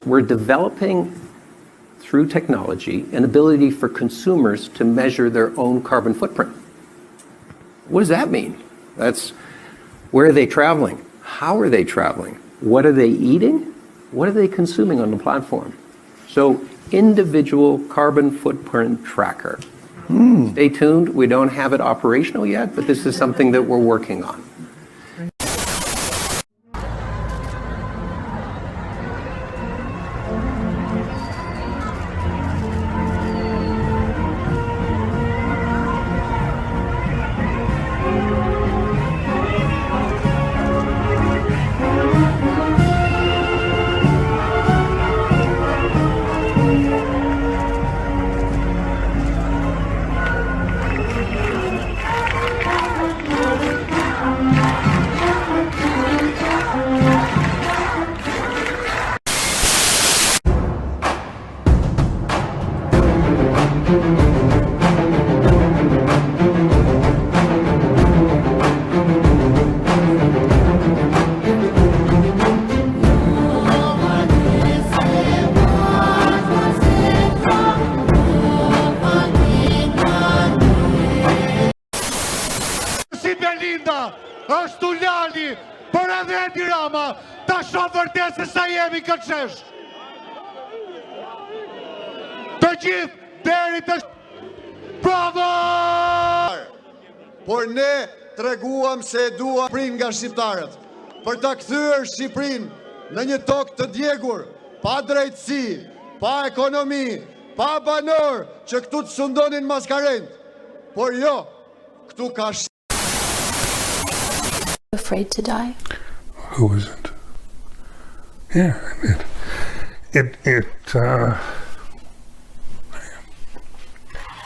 We're developing, through technology, an ability for consumers to measure their own carbon footprint. What does that mean? That's where are they traveling? How are they traveling? What are they eating? What are they consuming on the platform? So, individual carbon footprint tracker. Stay tuned. We don't have it operational yet, but this is something that we're working on. është u lali për edhe Edi Rama ta shoh vërtet se sa jemi këtëshesh. Të gjithë deri të bravo! Por ne treguam se e duam prin nga shqiptarët për ta kthyer Shqipërinë në një tokë të djegur, pa drejtësi, pa ekonomi, pa banor që këtu të sundonin maskarent. Por jo, këtu ka afraid to die? Who isn't? Yeah,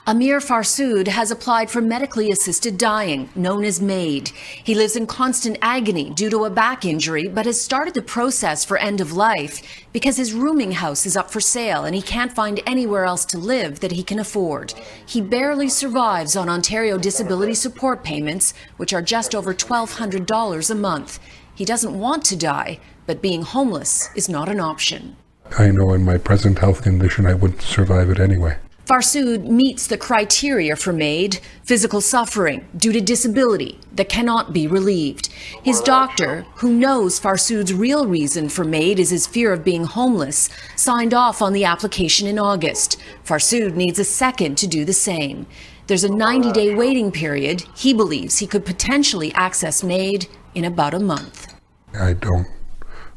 Amir Farsood has applied for medically assisted dying, known as MAID. He lives in constant agony due to a back injury, but has started the process for end of life because his rooming house is up for sale and he can't find anywhere else to live that he can afford. He barely survives on Ontario disability support payments, which are just over $1,200 a month. He doesn't want to die, but being homeless is not an option. I know in my present health condition I wouldn't survive it anyway. Farsood meets the criteria for MAID: physical suffering due to disability that cannot be relieved. His doctor, who knows Farsood's real reason for MAID is his fear of being homeless, signed off on the application in August. Farsood needs a second to do the same. There's a 90-day waiting period. He believes he could potentially access MAID in about a month. I don't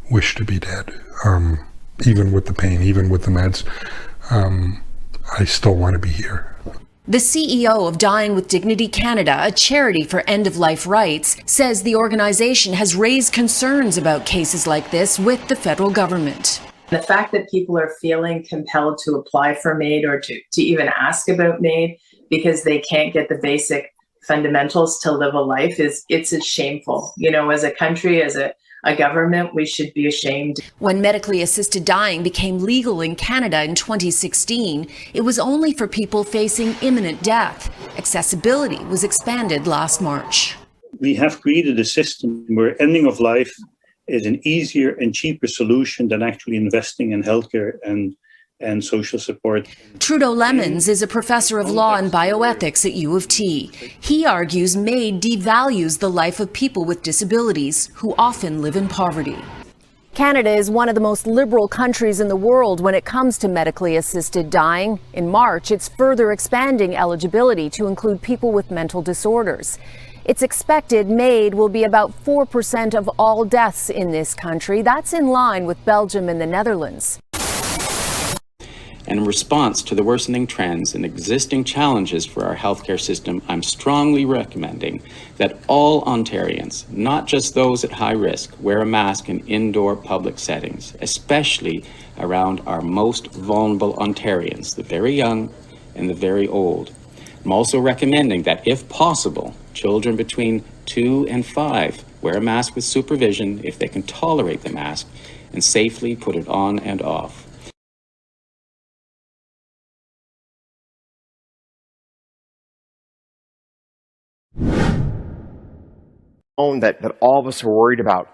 wish to be dead, even with the pain, even with the meds. I still want to be here. The CEO of Dying with Dignity Canada, a charity for end-of-life rights, says the organization has raised concerns about cases like this with the federal government. The fact that people are feeling compelled to apply for MAID or to even ask about MAID because they can't get the basic fundamentals to live a life it's shameful. You know, as a country, as a government, we should be ashamed. When medically assisted dying became legal in Canada in 2016, it was only for people facing imminent death. Accessibility was expanded last March. We have created a system where ending of life is an easier and cheaper solution than actually investing in healthcare and social support. Trudeau Lemons is a professor of law and bioethics at U of T. He argues MAID devalues the life of people with disabilities who often live in poverty. Canada is one of the most liberal countries in the world when it comes to medically assisted dying. In March, it's further expanding eligibility to include people with mental disorders. It's expected MAID will be about 4% of all deaths in this country. That's in line with Belgium and the Netherlands. And in response to the worsening trends and existing challenges for our healthcare system, I'm strongly recommending that all Ontarians, not just those at high risk, wear a mask in indoor public settings, especially around our most vulnerable Ontarians, the very young and the very old. I'm also recommending that, if possible, children between 2 and 5 wear a mask with supervision if they can tolerate the mask and safely put it on and off. That all of us are worried about.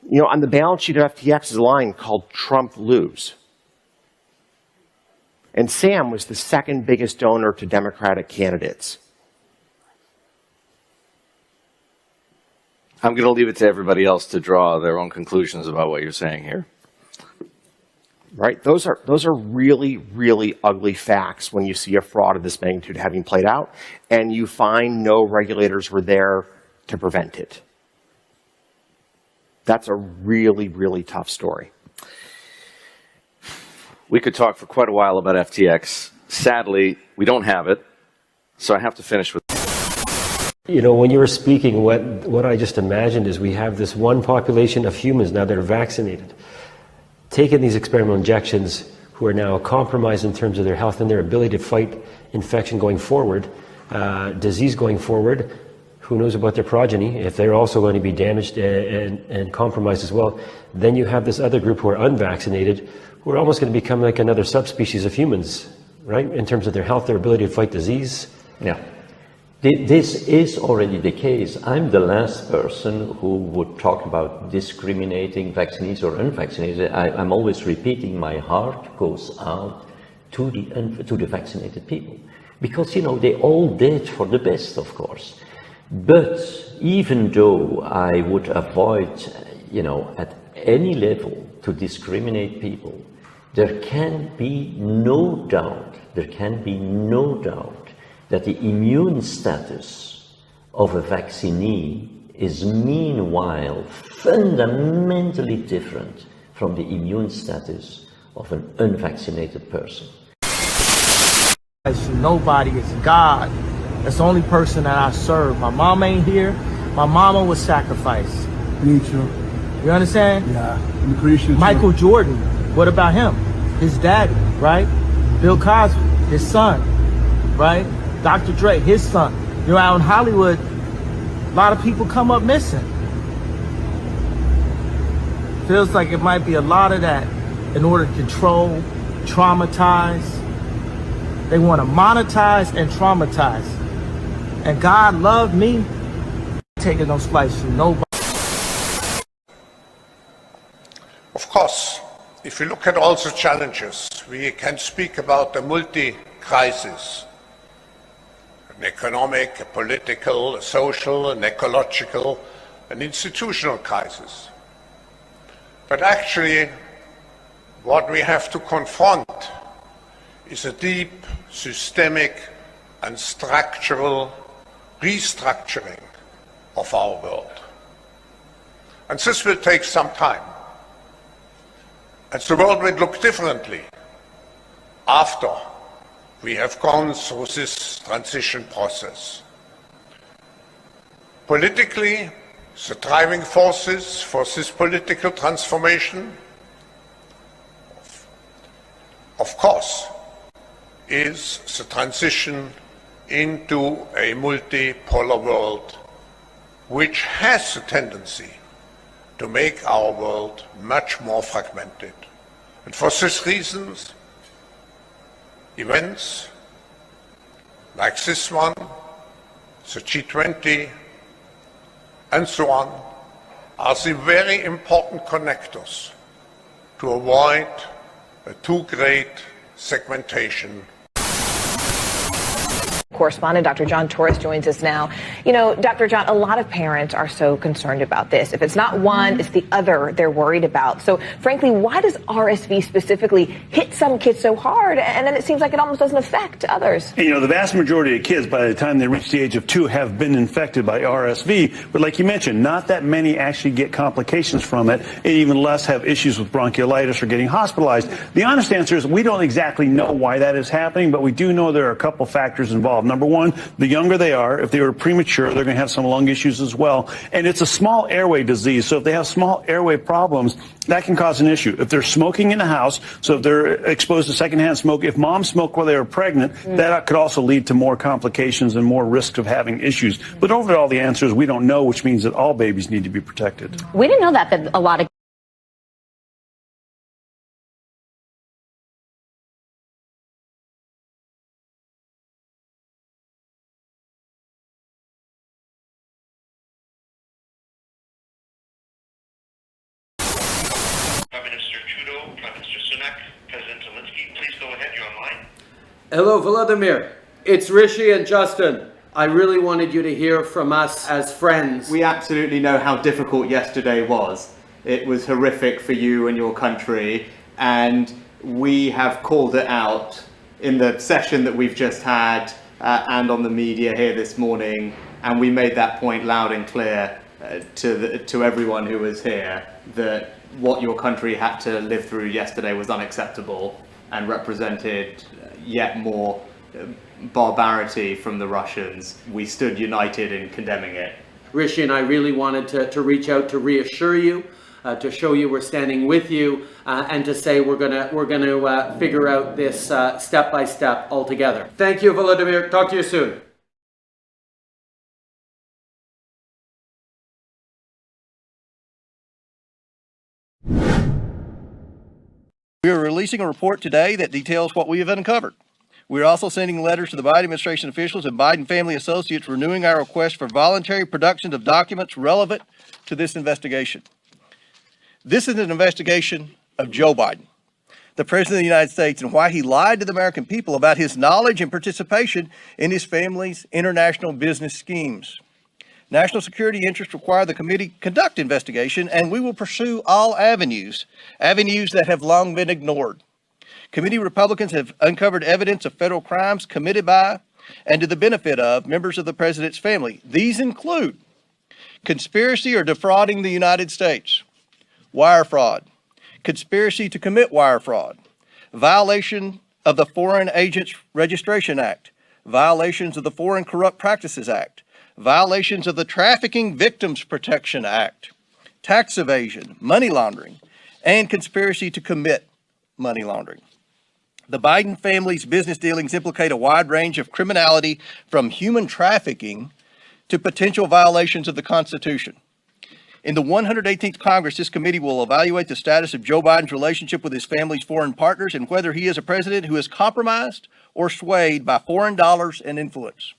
You know, on the balance sheet of FTX is a line called Trump lose. And Sam was the second biggest donor to Democratic candidates. I'm going to leave it to everybody else to draw their own conclusions about what you're saying here. Right? Those are really, really ugly facts when you see a fraud of this magnitude having played out, and you find no regulators were there to prevent it. That's a really, really tough story. We could talk for quite a while about FTX. Sadly, we don't have it, so I have to finish with. You know, when you were speaking, what I just imagined is we have this one population of humans now that are vaccinated, taking these experimental injections, who are now compromised in terms of their health and their ability to fight infection going forward, disease going forward. Who knows about their progeny, if they're also going to be damaged and compromised as well. Then you have this other group who are unvaccinated, who are almost going to become like another subspecies of humans, right? In terms of their health, their ability to fight disease. Yeah. This is already the case. I'm the last person who would talk about discriminating vaccinated or unvaccinated. I'm always repeating, my heart goes out to the vaccinated people. Because, you know, they all did for the best, of course. But even though I would avoid, you know, at any level to discriminate people, there can be no doubt that the immune status of a vaccinee is meanwhile fundamentally different from the immune status of an unvaccinated person. Nobody is God. That's the only person that I serve. My mom ain't here. My mama was sacrificed. Me too. You understand? Yeah, I'm Christian. Michael Jordan, what about him? His daddy, right? Bill Cosby, his son, right? Dr. Dre, his son. You know, out in Hollywood, a lot of people come up missing. Feels like it might be a lot of that in order to control, traumatize. They want to monetize and traumatize. And God loved me, taking those flights from nobody. Of course, if we look at all the challenges, we can speak about a multi-crisis. An economic, a political, a social, an ecological, an institutional crisis. But actually, what we have to confront is a deep, systemic, and structural restructuring of our world. And this will take some time. And the world will look differently after we have gone through this transition process. Politically, the driving forces for this political transformation, of course, is the transition into a multipolar world, which has a tendency to make our world much more fragmented. And for these reasons, events like this one, the G20, and so on, are the very important connectors to avoid a too great segmentation. Correspondent Dr. John Torres joins us now. You know, Dr. John, a lot of parents are so concerned about this. If it's not one, it's the other they're worried about. So, frankly, why does RSV specifically hit some kids so hard, and then it seems like it almost doesn't affect others? You know, the vast majority of kids, by the time they reach the age of 2, have been infected by RSV. But like you mentioned, not that many actually get complications from it, and even less have issues with bronchiolitis or getting hospitalized. The honest answer is we don't exactly know why that is happening, but we do know there are a couple factors involved. Number one, the younger they are, if they were premature, they're going to have some lung issues as well. And it's a small airway disease, so if they have small airway problems, that can cause an issue. If they're smoking in the house, so if they're exposed to secondhand smoke, if mom smoked while they were pregnant, that could also lead to more complications and more risk of having issues. But overall, the answer is we don't know, which means that all babies need to be protected. We didn't know that a lot of Prime Minister Trudeau, Prime Minister Sunak, President Zelensky, please go ahead, you're online. Hello, Volodymyr. It's Rishi and Justin. I really wanted you to hear from us as friends. We absolutely know how difficult yesterday was. It was horrific for you and your country, and we have called it out in the session that we've just had and on the media here this morning, and we made that point loud and clear to everyone who was here that what your country had to live through yesterday was unacceptable and represented yet more barbarity from the Russians. We stood united in condemning it. Rishi and I really wanted to reach out to reassure you, to show you we're standing with you, and to say we're gonna figure out this step by step all together. Thank you, Volodymyr. Talk to you soon. We are releasing a report today that details what we have uncovered. We are also sending letters to the Biden administration officials and Biden family associates renewing our request for voluntary production of documents relevant to this investigation. This is an investigation of Joe Biden, the President of the United States, and why he lied to the American people about his knowledge and participation in his family's international business schemes. National security interests require the committee conduct investigation, and we will pursue all avenues that have long been ignored. Committee Republicans have uncovered evidence of federal crimes committed by and to the benefit of members of the president's family. These include conspiracy or defrauding the United States, wire fraud, conspiracy to commit wire fraud, violation of the Foreign Agents Registration Act, violations of the Foreign Corrupt Practices Act, violations of the Trafficking Victims Protection Act, tax evasion, money laundering, and conspiracy to commit money laundering. The Biden family's business dealings implicate a wide range of criminality, from human trafficking to potential violations of the Constitution. In the 118th Congress, this committee will evaluate the status of Joe Biden's relationship with his family's foreign partners and whether he is a president who is compromised or swayed by foreign dollars and influence.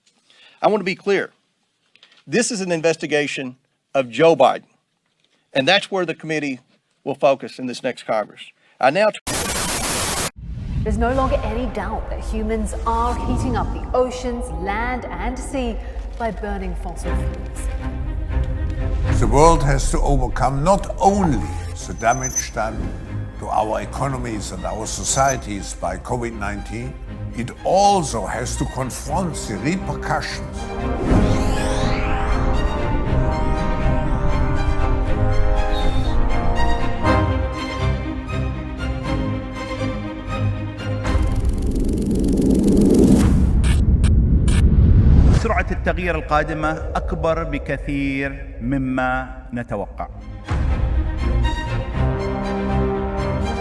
I want to be clear. This is an investigation of Joe Biden, and that's where the committee will focus in this next Congress. There's no longer any doubt that humans are heating up the oceans, land, and sea by burning fossil fuels. The world has to overcome not only the damage done to our economies and our societies by COVID-19, it also has to confront the repercussions. سرعة التغيير القادمة أكبر بكثير مما نتوقع.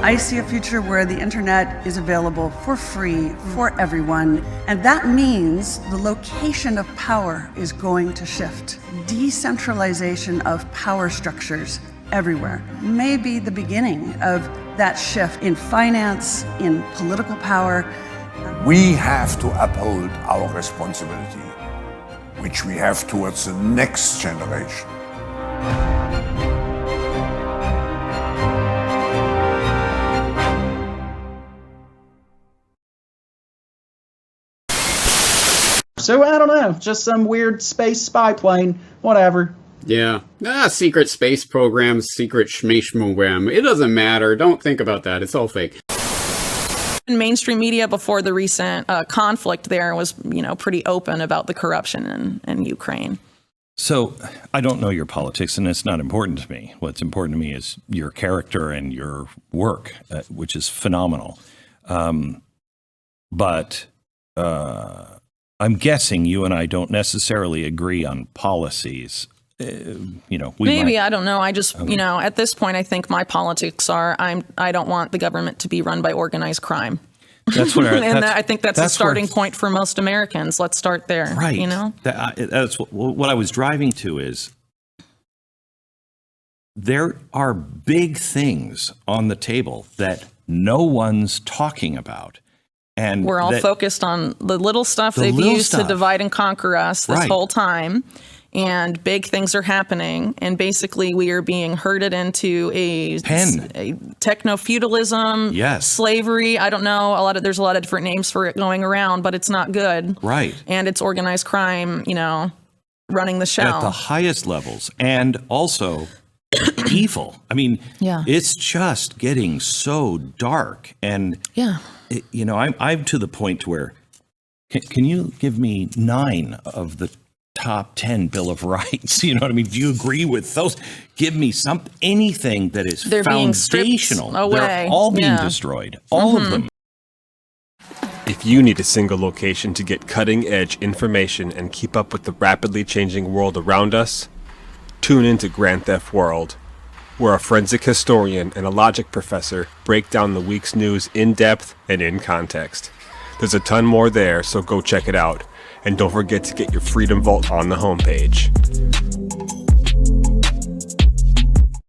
I see a future where the internet is available for free for everyone, and that means the location of power is going to shift. Decentralization of power structures everywhere may be the beginning of that shift in finance, in political power. We have to uphold our responsibility, which we have towards the next generation. So I don't know, just some weird space spy plane, whatever. Yeah. Secret space programs, secret schmashmogram. It doesn't matter. Don't think about that. It's all fake. Mainstream media before the recent conflict there was, pretty open about the corruption in Ukraine. So I don't know your politics, and it's not important to me. What's important to me is your character and your work, which is phenomenal. But I'm guessing you and I don't necessarily agree on policies. Maybe, I don't know. I just, at this point, I think my politics are, I don't want the government to be run by organized crime. That's what I think that's a starting point for most Americans. Let's start there. Right. That's what I was driving to is there are big things on the table that no one's talking about. And we're all focused on the little stuff they've used to divide and conquer us this whole time. and big things are happening, and basically we are being herded into a techno-feudalism, slavery. I don't know, there's a lot of different names for it going around, but it's not good. Right. And it's organized crime, running the show. At the highest levels, and also evil. I mean, it's just getting so dark, and I'm to the point where, can you give me 9 of the top 10 Bill of Rights? You know what I mean? Do you agree with those? Give me anything that is foundational. They're all being destroyed. All of them. If you need a single location to get cutting-edge information and keep up with the rapidly changing world around us, tune into Grand Theft World, where a forensic historian and a logic professor break down the week's news in depth and in context. There's a ton more there, so go check it out. And don't forget to get your Freedom Vault on the homepage.